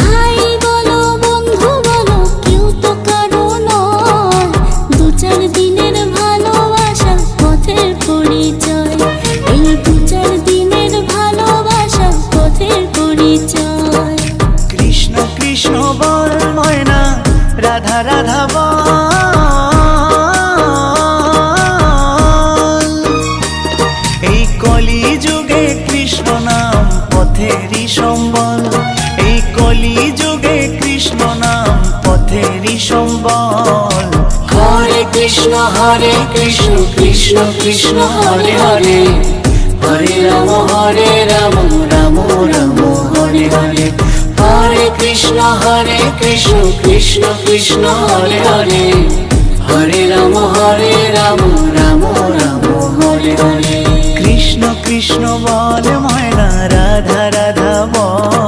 ভাই বলো বন্ধু বলো কেউ তো কারো নয়, দু চার দিনের ভালোবাসা পথের পরিচয়, এই দু চার দিনের ভালোবাসা পথের পরিচয়। কৃষ্ণ কৃষ্ণ বল ময়না, রাধা রাধা বল, এই কলি যুগে কৃষ্ণ নাম পথেরই সম্বল, এই কলি যুগে কৃষ্ণ নাম পথেরই সম্বল। হরে কৃষ্ণ কৃষ্ণ কৃষ্ণ হরে হরে, হরে রাম রাম রাম হরে হরে। হরে কৃষ্ণ কৃষ্ণ কৃষ্ণ হরে হরে, হরে রাম রাম রাম হরে হরে। কৃষ্ণ কৃষ্ণ বল ময়না, রাধা রাধা বল।